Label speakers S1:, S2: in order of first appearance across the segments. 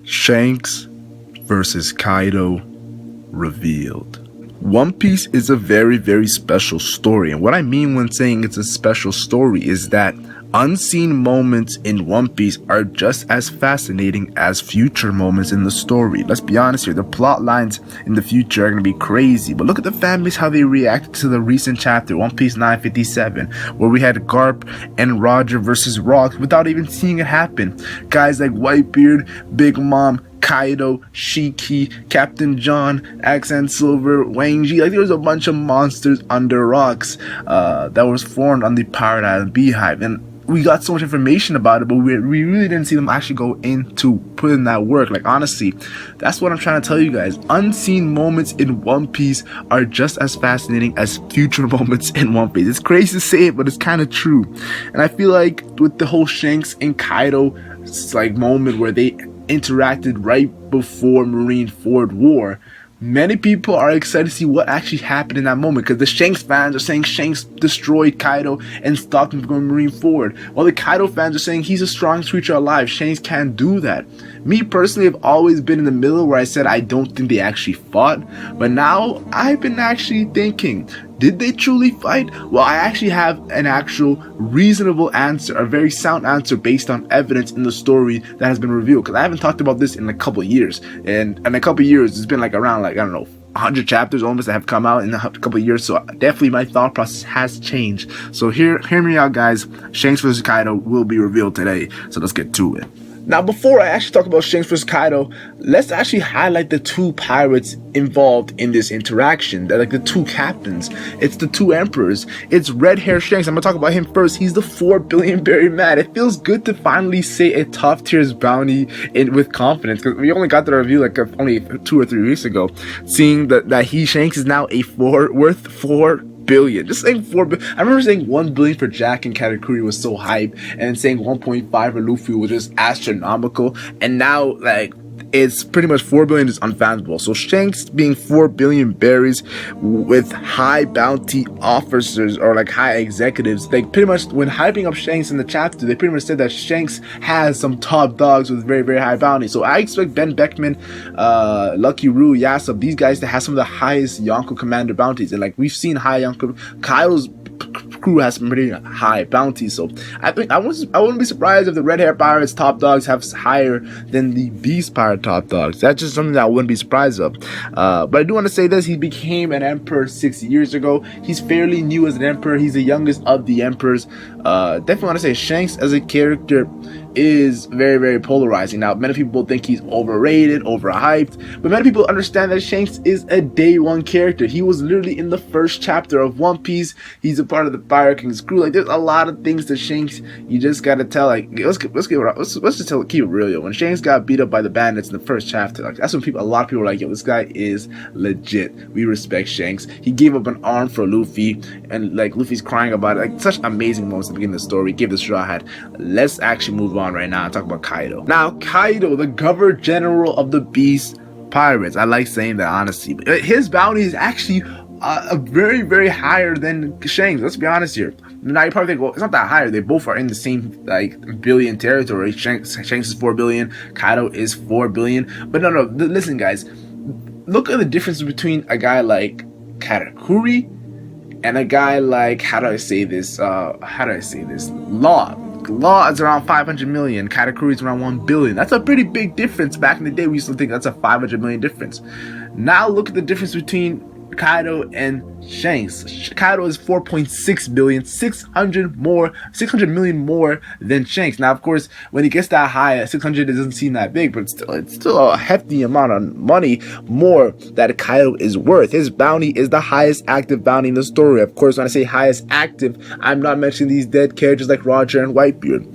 S1: Shanks versus Kaido revealed. One Piece is a very, very special story, and what I mean when saying it's a special story is that unseen moments in One Piece are just as fascinating as future moments in the story. Let's be honest here, the plot lines in the future are going to be crazy, but look at the fan base, how they reacted to the recent chapter, One Piece 957, where we had Garp and Roger versus Rock without even seeing it happen. Guys like Whitebeard, Big Mom, Kaido, Shiki, Captain John, Accent Silver, Wang Ji, like there was a bunch of monsters under rocks that was formed on the Pirate Island Beehive, and we got so much information about it, but we really didn't see them actually go into putting that work. Like, honestly, that's what I'm trying to tell you guys. Unseen moments in One Piece are just as fascinating as future moments in One Piece. It's crazy to say it, but it's kind of true. And I feel like with the whole Shanks and Kaido like moment where they interacted right before Marineford War, many people are excited to see what actually happened in that moment, because the Shanks fans are saying Shanks destroyed Kaido and stopped him from going Marineford, while the Kaido fans are saying he's the strongest creature alive, Shanks can't do that. Me personally have always been in the middle where I said I don't think they actually fought, but now I've been actually thinking, did they truly fight? Well, I actually have an actual reasonable answer, a very sound answer based on evidence in the story that has been revealed, because I haven't talked about this in a couple of years, and in a couple of years it's been like around, like, I don't know, 100 chapters almost that have come out in a couple of years, so definitely my thought process has changed. So hear me out, guys. Shanks vs. Kaido will be revealed today, so let's get to it. Now, before I actually talk about Shanks vs. Kaido, let's actually highlight the two pirates involved in this interaction. They're like the two captains. It's the two emperors. It's Red Hair Shanks. I'm gonna talk about him first. He's the 4 billion berry man. It feels good to finally say a top tier's bounty with confidence, because we only got the review like only 2 or 3 weeks ago, seeing that Shanks is now worth 4 billion. Just saying 4 billion. I remember saying 1 billion for Jack and Katakuri was so hype, and saying 1.5 for Luffy was just astronomical, and now like it's pretty much 4 billion is unfathomable. So Shanks being 4 billion berries with high bounty officers or like high executives, like pretty much when hyping up Shanks in the chapter, they pretty much said that Shanks has some top dogs with very, very high bounty. So I expect Ben Beckman, Lucky Roo, Yasop, these guys to have some of the highest Yonko commander bounties, and like we've seen high Yonko. Kyle's crew has some pretty high bounties, so I think I wouldn't be surprised if the Red Hair Pirates top dogs have higher than the Beast Pirate top dogs. That's just something that I wouldn't be surprised of. But I do want to say this: he became an emperor 6 years ago. He's fairly new as an emperor. He's the youngest of the emperors. Definitely want to say Shanks as a character is very, very polarizing. Now, many people think he's overrated, overhyped, but many people understand that Shanks is a day one character. He was literally in the first chapter of One Piece. He's a part of the Pirate King's crew. Like, there's a lot of things to Shanks you just gotta tell. Like, let's keep it real, yo. When Shanks got beat up by the bandits in the first chapter, like that's when a lot of people were like, yo, this guy is legit. We respect Shanks. He gave up an arm for Luffy, and like Luffy's crying about it. Like, such amazing moments at the beginning of the story. Give the Straw Hat. Let's actually move on right now and talk about Kaido. Now, Kaido, the Governor General of the Beast Pirates. I like saying that, honestly. But his bounty is actually very, very higher than Shanks. Let's be honest here. Now you probably think, well, it's not that higher. They both are in the same like billion territory. Shanks is 4 billion. Kaido is 4 billion. But no. Listen, guys. Look at the difference between a guy like Katakuri and a guy like, how do I say this? Law is around 500 million. Katakuri is around 1 billion. That's a pretty big difference. Back in the day, we used to think that's a 500 million difference. Now look at the difference between Kaido and Shanks. Kaido is 4.6 billion, 600 million more than Shanks. Now, of course, when he gets that high, 600 doesn't seem that big, but it's still a hefty amount of money more that Kaido is worth. His bounty is the highest active bounty in the story. Of course, when I say highest active, I'm not mentioning these dead characters like Roger and Whitebeard.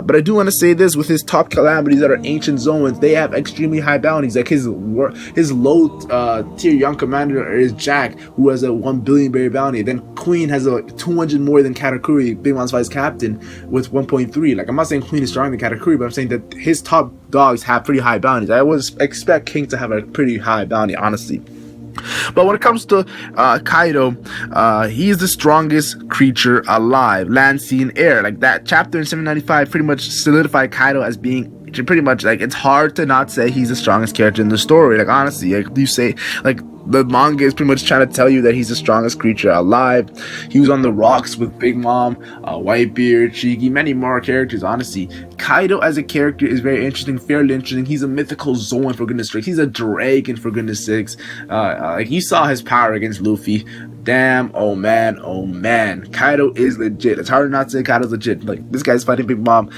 S1: But I do want to say this: with his top calamities that are ancient zones, they have extremely high bounties. Like his low tier young commander is Jack, who has a 1 billion berry bounty. Then Queen has a 200 more than Katakuri, Big Mom's vice captain, with 1.3. Like, I'm not saying Queen is stronger than Katakuri, but I'm saying that his top dogs have pretty high bounties. I would expect King to have a pretty high bounty, honestly. But when it comes to Kaido, he is the strongest creature alive, land, sea, and air. Like, that chapter in 795 pretty much solidified Kaido as being pretty much, like, it's hard to not say he's the strongest character in the story. Like, honestly, like, you say, like, the manga is pretty much trying to tell you that he's the strongest creature alive. He was on the rocks with Big Mom, Whitebeard, Shiki, many more characters. Honestly, Kaido as a character is very interesting, fairly interesting. He's a mythical Zoan, for goodness sakes. He's a dragon, for goodness sakes. Like, you saw his power against Luffy. Damn, oh man, Kaido is legit. It's hard not to say Kaido's legit. Like, this guy's fighting Big Mom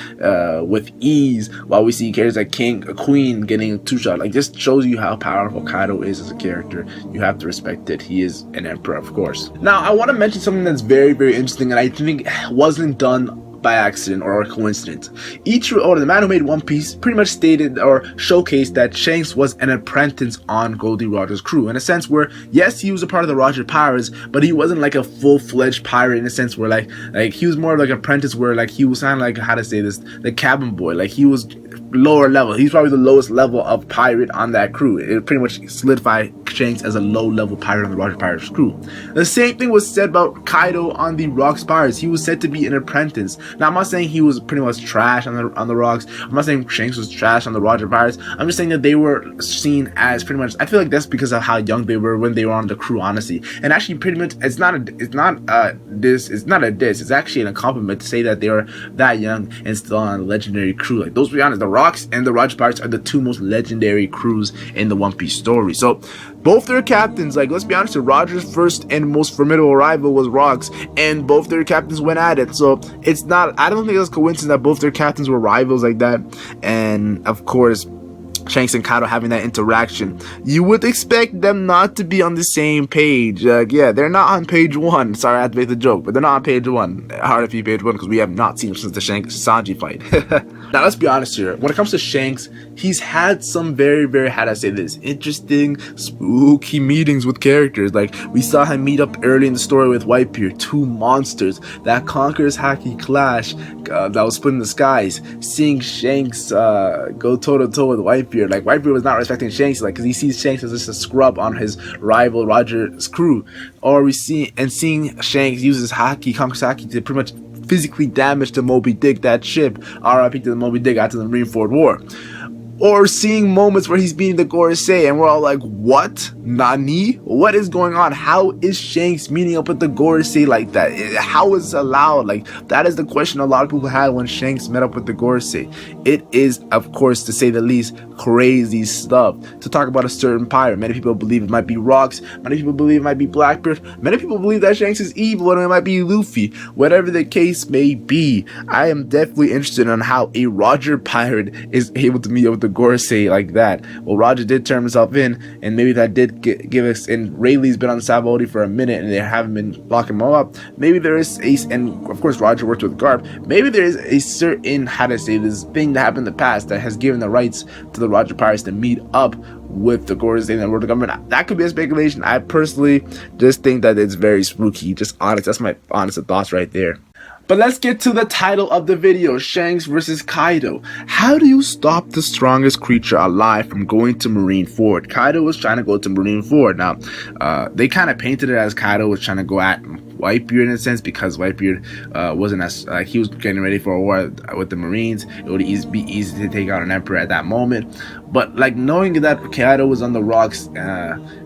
S1: with ease, while we see characters like Queen getting a 2-shot. Like, just shows you how powerful Kaido is as a character. You have to respect it. He is an emperor, of course. Now, I want to mention something that's very, very interesting, and I think wasn't done by accident or a coincidence. The man who made One Piece pretty much stated or showcased that Shanks was an apprentice on Goldie Roger's crew, in a sense where, yes, he was a part of the Roger Pirates, but he wasn't like a full-fledged pirate, in a sense where like he was more of like an apprentice, where like he was kind of like, how to say this, the cabin boy. Like, he was lower level. He's probably the lowest level of pirate on that crew. It pretty much solidified Shanks as a low-level pirate on the Roger Pirates crew. The same thing was said about Kaido on the Rocks Pirates. He was said to be an apprentice. Now, I'm not saying he was pretty much trash on the Rocks. I'm not saying Shanks was trash on the Roger Pirates. I'm just saying that they were seen as pretty much, I feel like that's because of how young they were when they were on the crew, honestly. And actually, pretty much, it's not a diss. It's actually a compliment to say that they were that young and still on a legendary crew. Like, those, to be honest, the Rocks and the Roger Pirates are the two most legendary crews in the One Piece story. So both their captains, like, let's be honest, Roger's first and most formidable rival was Rocks, and both their captains went at it. So it's not, I don't think it's a coincidence that both their captains were rivals like that. And of course, Shanks and Kaido having that interaction, you would expect them not to be on the same page. Yeah, they're not on page 1. Sorry, I had to make the joke, but they're not on page 1. Hard to be page 1 because we have not seen him since the Shanks Sanji fight. Now, let's be honest here. When it comes to Shanks, he's had some very, very, how to say this, interesting, spooky meetings with characters. Like, we saw him meet up early in the story with Whitebeard, two monsters that conquers Haki Clash that was split in the skies. Seeing Shanks go toe-to-toe with Whitebeard. Like, Whitebeard was not respecting Shanks, like, because he sees Shanks as just a scrub on his rival Roger's crew. Or seeing Shanks use his Haki, conquers Haki, to pretty much physically damage the Moby Dick, that ship. RIP to the Moby Dick after the Marineford War. Or seeing moments where he's beating the Gorosei and we're all like, what? Nani? What is going on? How is Shanks meeting up with the Gorosei like that? How is it allowed? Like, that is the question a lot of people had when Shanks met up with the Gorosei. It is, of course, to say the least, crazy stuff to talk about a certain pirate. Many people believe it might be Rocks. Many people believe it might be Blackbeard. Many people believe that Shanks is evil and it might be Luffy. Whatever the case may be, I am definitely interested in how a Roger pirate is able to meet up with the Gorosei like that. Well, Roger did turn himself in, and maybe that did give us, and Rayleigh's been on Sabaody for a minute and they haven't been locking him up. Maybe there is and of course Roger worked with Garp. Maybe there is a certain, how to say this, thing that happened in the past that has given the rights to the Roger Pirates to meet up with the Gorosei and the world government. That could be a speculation. I personally just think that it's very spooky. Just honest, that's my honest thoughts right there. But let's get to the title of the video, Shanks versus Kaido. How do you stop the strongest creature alive from going to Marineford? Kaido was trying to go to Marineford. Now, they kind of painted it as Kaido was trying to go at Whitebeard in a sense, because Whitebeard wasn't as, he was getting ready for a war with the Marines. It would be easy to take out an emperor at that moment. But like, knowing that Kaido was on the rocks,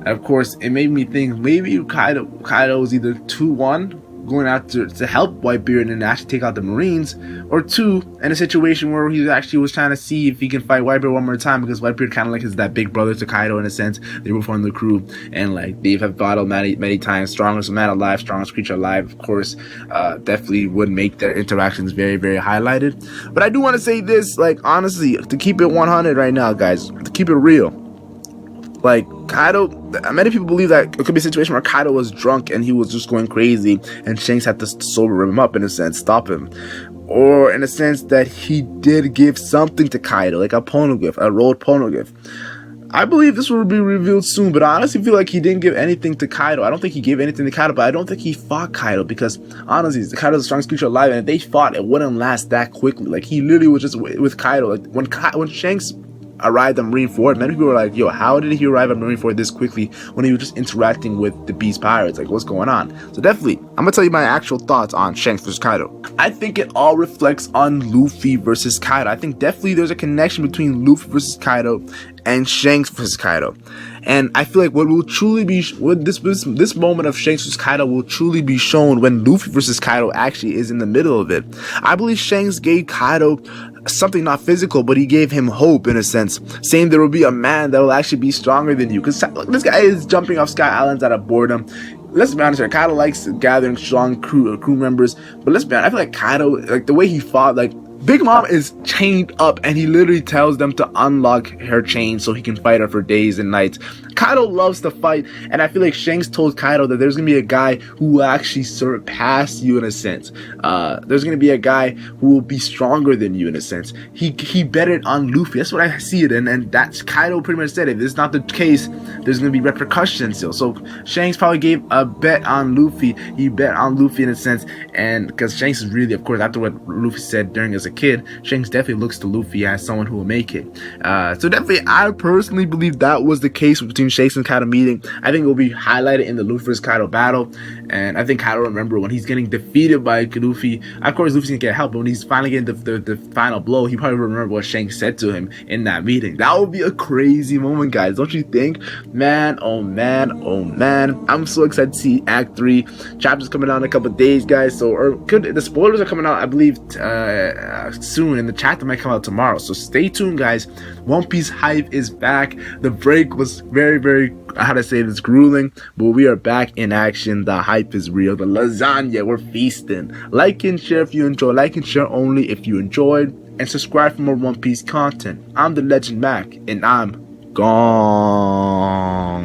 S1: of course, it made me think maybe Kaido was either 2-1, going out to help Whitebeard and actually take out the Marines, or 2, in a situation where he actually was trying to see if he can fight Whitebeard one more time, because Whitebeard kind of like is that big brother to Kaido in a sense. They were from the crew, and like they have battled many times. Strongest man alive, strongest creature alive, of course. Definitely would make their interactions very, very highlighted. But I do want to say this, like, honestly, to keep it 100 right now, guys, to keep it real, like, Kaido, many people believe that it could be a situation where Kaido was drunk and he was just going crazy and Shanks had to sober him up, in a sense, stop him. Or in a sense that he did give something to Kaido, like a poneglyph, a rolled poneglyph. I believe this will be revealed soon, but I honestly feel like he didn't give anything to Kaido. I don't think he gave anything to Kaido, but I don't think he fought Kaido, because honestly, Kaido's the strongest creature alive, and if they fought, it wouldn't last that quickly. Like, he literally was just with Kaido. Like, when Shanks arrived on Marineford, many people were like, yo, how did he arrive on Marineford this quickly when he was just interacting with the Beast Pirates? Like, what's going on? So definitely, I'm gonna tell you my actual thoughts on Shanks versus Kaido. I think it all reflects on Luffy versus Kaido. I think definitely there's a connection between Luffy versus Kaido and Shanks versus Kaido. And I feel like what will truly be, this moment of Shanks versus Kaido will truly be shown when Luffy versus Kaido actually is in the middle of it. I believe Shanks gave Kaido something not physical, but he gave him hope in a sense, saying there will be a man that will actually be stronger than you. Because this guy is jumping off Sky Islands out of boredom. Let's be honest here, Kaido likes gathering strong crew members, but let's be honest, I feel like Kaido, like the way he fought, like Big Mom is chained up and he literally tells them to unlock her chain so he can fight her for days and nights. Kaido loves to fight, and I feel like Shanks told Kaido that there's gonna be a guy who will actually surpass you in a sense. There's gonna be a guy who will be stronger than you in a sense. He bet it on Luffy. That's what I see it, and that's Kaido pretty much said. If it's not the case, there's gonna be repercussions still. So Shanks probably gave a bet on Luffy. He bet on Luffy in a sense, and because Shanks is really, of course, after what Luffy said during as a kid, Shanks definitely looks to Luffy as someone who will make it. So definitely, I personally believe that was the case between Shanks and Kaido meeting. I think it will be highlighted in the Luffy vs Kaido battle, and I think Kaido remember when he's getting defeated by Luffy. Of course, Luffy's gonna get help, but when he's finally getting the final blow, he probably remember what Shanks said to him in that meeting. That would be a crazy moment, guys, don't you think? Man, oh man, oh man! I'm so excited to see Act 3. Chapter's coming out in a couple days, guys. So, the spoilers are coming out, I believe, soon, and the chapter might come out tomorrow. So stay tuned, guys. One Piece hype is back. The break was very, how to say this, grueling, but we are back in action. The hype is real. The lasagna, we're feasting. Like and share if you enjoy. Like and share only if you enjoyed, and subscribe for more One Piece content. I'm the LegendMac, and I'm gone.